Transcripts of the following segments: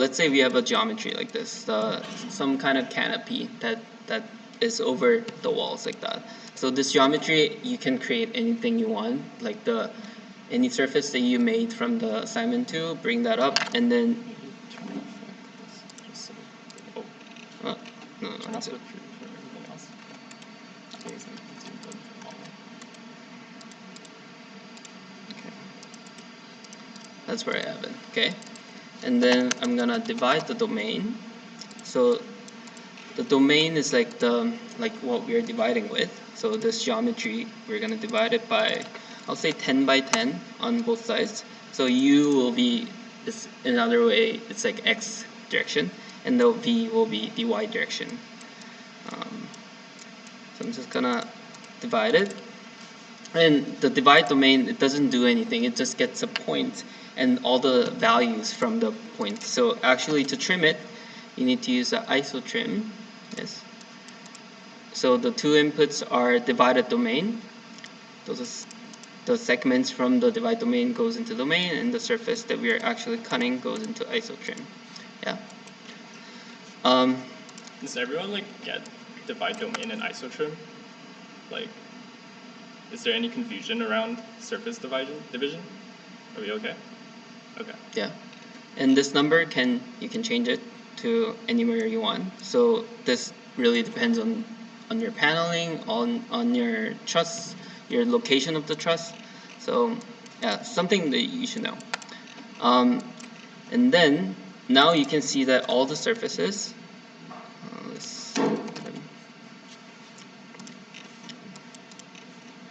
let's say we have a geometry like this, some kind of canopy that is over the walls like that. So this geometry, you can create anything you want, like any surface that you made from the assignment 2, bring that up, and then no, that's it. Okay. That's where I have it. Okay, and then I'm gonna divide the domain. So the domain is like what we are dividing with. So this geometry, we're gonna divide it by, I'll say 10 by 10 on both sides. So U will be this another way. It's like X direction, and the V will be the Y direction. So I'm just gonna divide it, and the divide domain, it doesn't do anything. It just gets a point and all the values from the point. So actually, to trim it, you need to use the iso trim. Yes. So the two inputs are divided domain. Those are the segments from the divide domain goes into domain, and the surface that we are actually cutting goes into iso trim. Yeah. Does everyone like get divide domain and iso trim? Like, is there any confusion around surface division? Are we okay? Okay. Yeah. And this number you can change it to anywhere you want. So this really depends on your paneling, on your truss, your location of the truss. So yeah, something that you should know. And then now you can see that all the surfaces,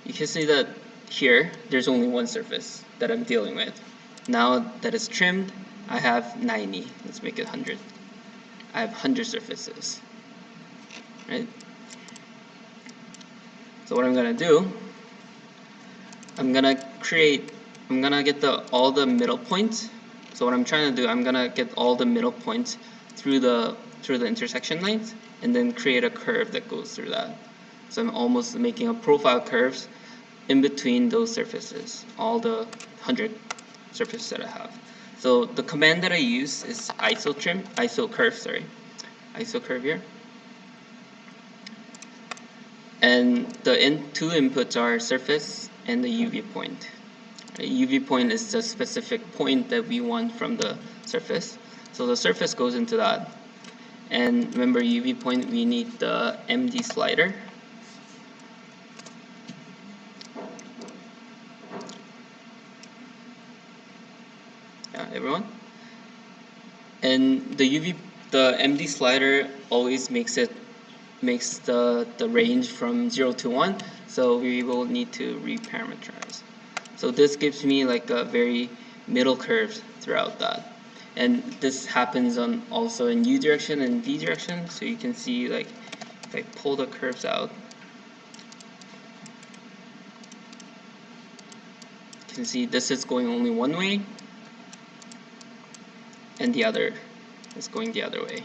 you can see that here there's only one surface that I'm dealing with. Now that it's trimmed, I have 90. Let's make it 100. I have 100 surfaces, right? So what I'm gonna do, I'm gonna get all the middle points. So what I'm trying to do, I'm gonna get all the middle points through the intersection lines, and then create a curve that goes through that. So I'm almost making a profile curves in between those surfaces, all the 100 surfaces that I have. So the command that I use is iso curve here. And the two inputs are surface and the UV point. UV point is the specific point that we want from the surface. So the surface goes into that. And remember, UV point, we need the MD slider. Yeah, everyone? And the MD slider always makes the range from 0 to 1, so we will need to reparameterize. So this gives me like a very middle curve throughout that. And this happens also in U direction and V direction, so you can see, like, if I pull the curves out, you can see this is going only one way, and the other is going the other way.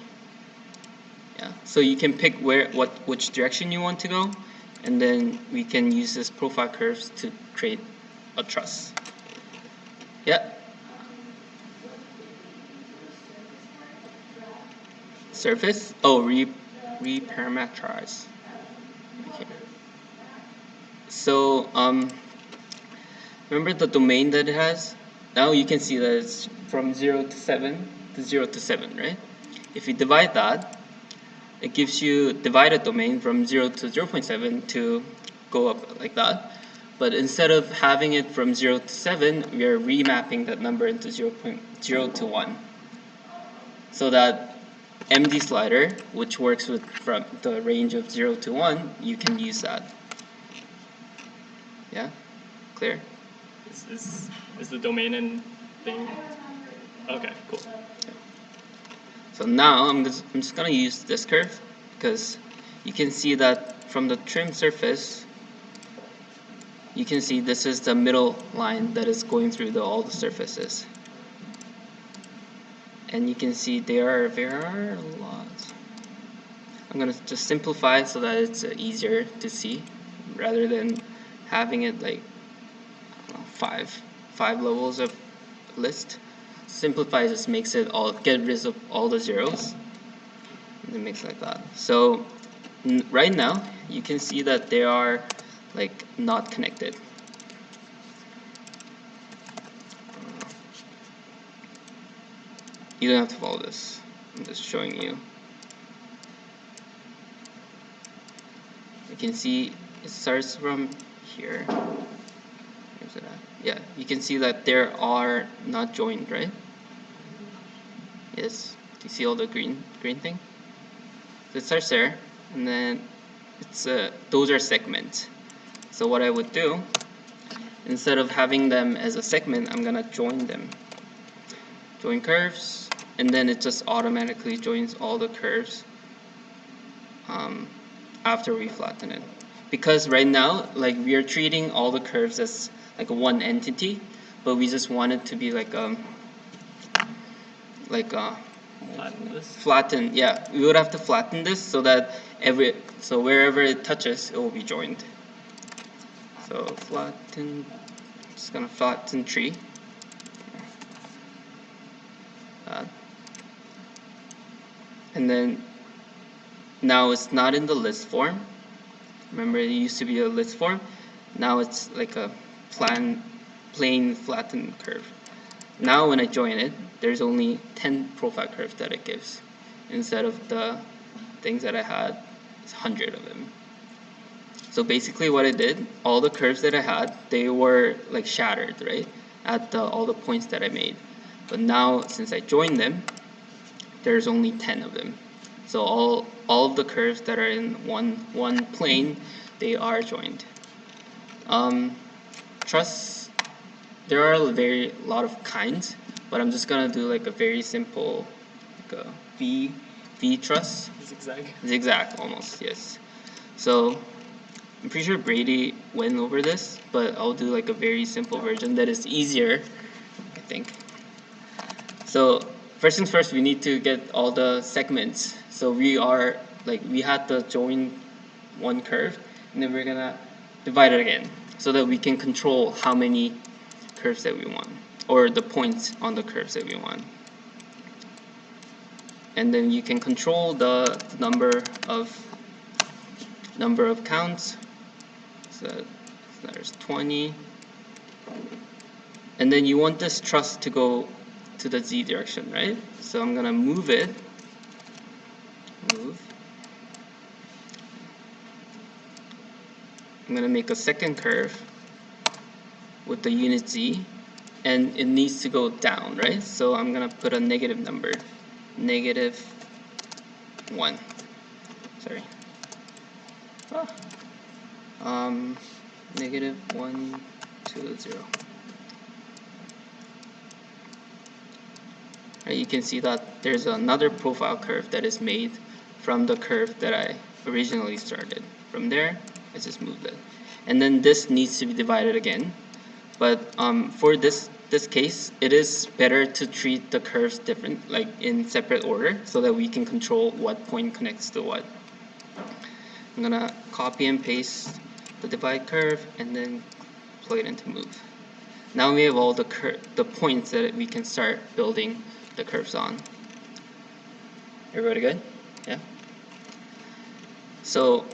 Yeah. So you can pick which direction you want to go, and then we can use this profile curves to create a truss. Yeah. Surface? Oh, reparameterize. Okay. So remember the domain that it has? Now you can see that it's from 0 to 7 to 0 to 7, right? If you divide that, it gives you divided domain from 0 to 0.7 to go up like that. But instead of having it from 0 to 7, we are remapping that number into 0.0 to 1. So that MD slider, which works with from the range of 0 to 1, you can use that. Yeah? Clear? Is the domain and thing? Okay, cool. So now I'm just gonna use this curve, because you can see that from the trim surface, you can see this is the middle line that is going through all the surfaces. And you can see there are a lot. I'm gonna just simplify so that it's easier to see, rather than having it like, I don't know, five levels of list. simplifies, just makes it all, get rid of all the zeros, and it makes it like that. So right now you can see that they are like not connected. You don't have to follow this, I'm just showing you. You can see it starts from here. Where's it at? Yeah, you can see that there are not joined, right? Yes. Do you see all the green thing? So it starts there, and then it's those are segments. So what I would do, instead of having them as a segment, I'm gonna join them. Join curves, and then it just automatically joins all the curves after we flatten it. Because right now, like, we are treating all the curves as like one entity, but we just want it to be like flatten. Yeah, we would have to flatten this so that wherever it touches, it will be joined. So flatten. Just gonna flatten tree. And then now it's not in the list form. Remember, it used to be a list form. Now it's like a plain flattened curve. Now when I join it, there's only 10 profile curves that it gives. Instead of the things that I had, it's 100 of them. So basically what I did, all the curves that I had, they were like shattered, right? At all the points that I made. But now, since I joined them, there's only 10 of them. So all of the curves that are in one plane, they are joined. Truss, there are a lot of kinds, but I'm just gonna do like a very simple, like a V truss. Zigzag almost, yes. So I'm pretty sure Brady went over this, but I'll do like a very simple version that is easier, I think. So first things first, we need to get all the segments. So we had to join one curve, and then we're gonna divide it again, so that we can control how many curves that we want, or the points on the curves that we want. And then you can control the number of counts. So there's 20. And then you want this truss to go to the Z direction, right? So I'm gonna move it. I'm gonna make a second curve with the unit Z, and it needs to go down, right? So I'm gonna put a negative number, -1. Sorry. -1 to 0. Right, you can see that there's another profile curve that is made from the curve that I originally started. From there, I just moved it. And then this needs to be divided again. But for this case, it is better to treat the curves different, like in separate order, so that we can control what point connects to what. I'm gonna copy and paste the divide curve and then plug it into move. Now we have all the points that we can start building the curves on. Everybody good? Yeah? So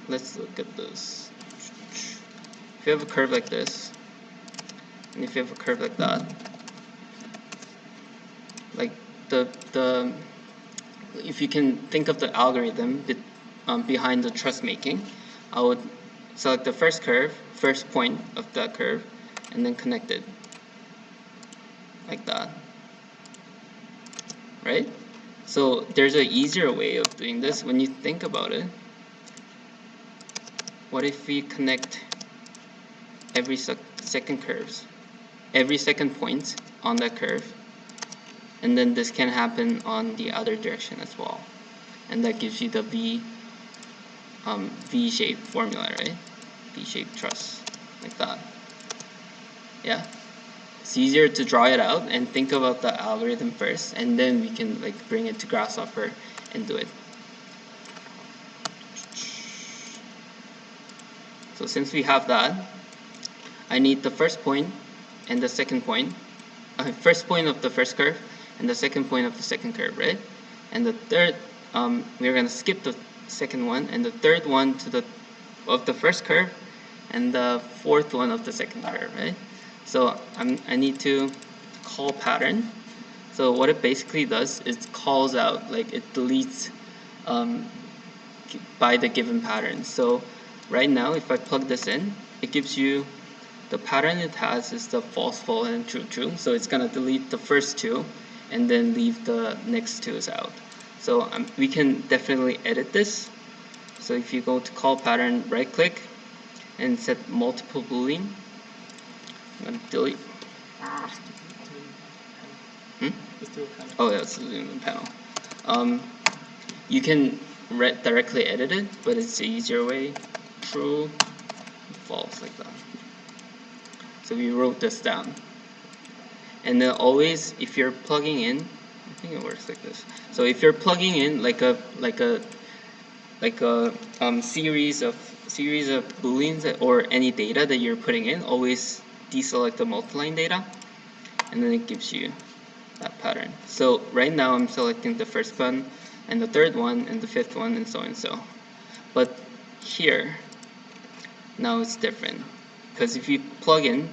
let's look at this. If you have a curve like this, and if you have a curve like that, like if you can think of the algorithm behind the truss making, I would select the first point of that curve, and then connect it like that, right? So there's an easier way of doing this when you think about it. What if we connect every second point on that curve, and then this can happen on the other direction as well, and that gives you the V-shaped formula, right? V-shaped truss, like that. Yeah, it's easier to draw it out and think about the algorithm first, and then we can like bring it to Grasshopper and do it. So since we have that, I need the first point and the second point, first point of the first curve and the second point of the second curve, right? And the third, we're gonna skip the second one and the third one to the of the first curve and the fourth one of the second curve, right? So I need to call pattern. So what it basically does is calls out, like it deletes by the given pattern. So right now, if I plug this in, it gives you the pattern it has is the false, false, and true, true. So it's gonna delete the first two and then leave the next twos out. So we can definitely edit this. So if you go to call pattern, right click and set multiple boolean, I'm gonna delete. Oh yeah, it's in the panel. You can directly edit it, but it's the easier way. True, false, like that. So we wrote this down. And then always, if you're plugging in, I think it works like this. So if you're plugging in like a series of booleans or any data that you're putting in, always deselect the multiline data, and then it gives you that pattern. So right now I'm selecting the first one and the third one and the fifth one and so and so. But here now it's different, because if you plug in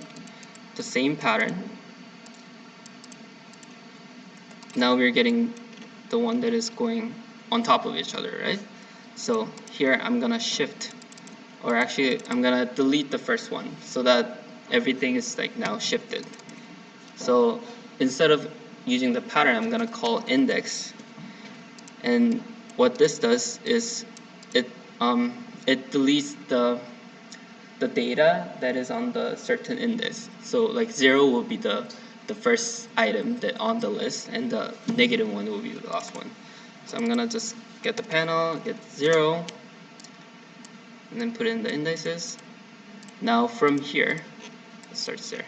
the same pattern, now we're getting the one that is going on top of each other, right? So here I'm gonna shift, or actually I'm gonna delete the first one so that everything is like now shifted. So instead of using the pattern, I'm gonna call index, and what this does is it deletes the data that is on the certain index. So like 0 will be the first item that on the list, and the negative one will be the last one. So I'm gonna just get the panel, get 0, and then put in the indices. Now from here, it starts there.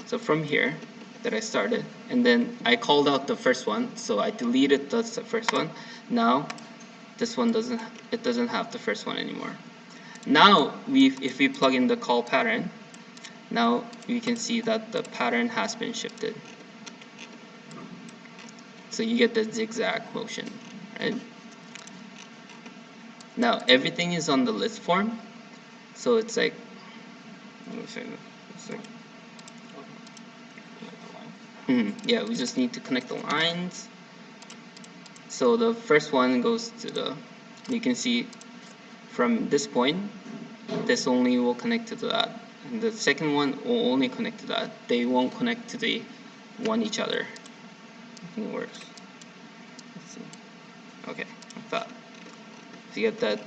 So from here that I started, and then I called out the first one, so I deleted the first one. Now this one doesn't have the first one anymore. Now if we plug in the call pattern, now we can see that the pattern has been shifted. So you get the zigzag motion, right? Now everything is on the list form, so it's like, yeah, we just need to connect the lines. So the first one goes to the, you can see from this point, this only will connect to that, and the second one will only connect to that. They won't connect to the one each other. I think it works. Let's see. Okay, like that. So you get that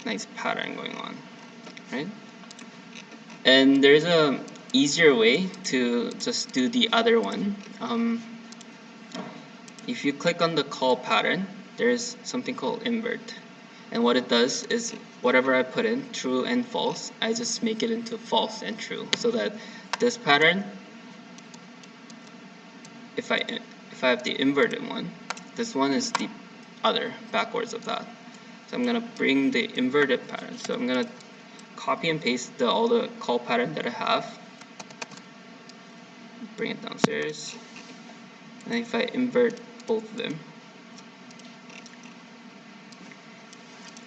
nice pattern going on, right? And there's a easier way to just do the other one. If you click on the call pattern, there's something called invert, and what it does is whatever I put in, true and false, I just make it into false and true, so that this pattern, if I have the inverted one, this one is the other backwards of that. So I'm gonna bring the inverted pattern. So I'm gonna copy and paste all the call pattern that I have, bring it downstairs, and if I invert both of them,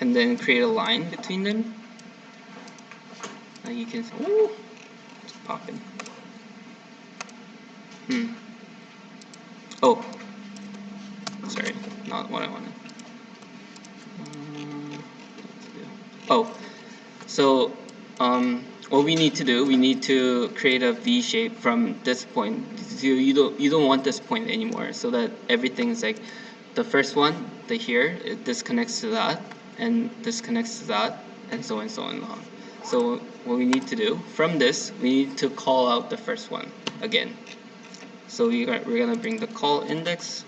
and then create a line between them, now you can see, ooh, it's popping. Oh, sorry, not what I wanted. Oh, so what we need to do, we need to create a V shape from this point. So you don't want this point anymore, so that everything's like the first one, the here, it disconnects to that, and disconnects to that, and so on and on. So what we need to do from this, we need to call out the first one again. So we're gonna bring the call index,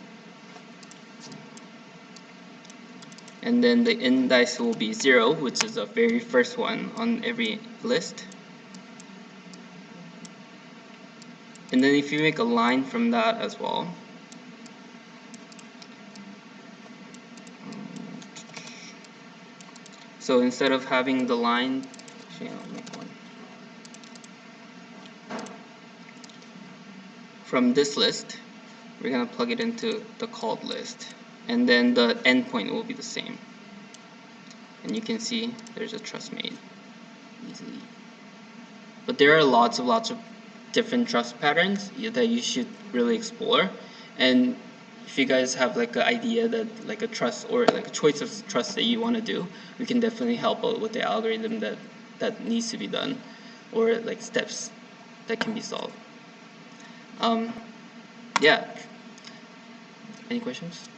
and then the index will be 0, which is the very first one on every list. And then if you make a line from that as well, so instead of having the line, actually I'll make one. from this list, we're going to plug it into the called list, and then the endpoint will be the same. And you can see there's a truss made easily. But there are lots of different truss patterns that you should really explore. And if you guys have like an idea that like a truss or like a choice of truss that you want to do, we can definitely help out with the algorithm that needs to be done, or like steps that can be solved. Yeah. Any questions?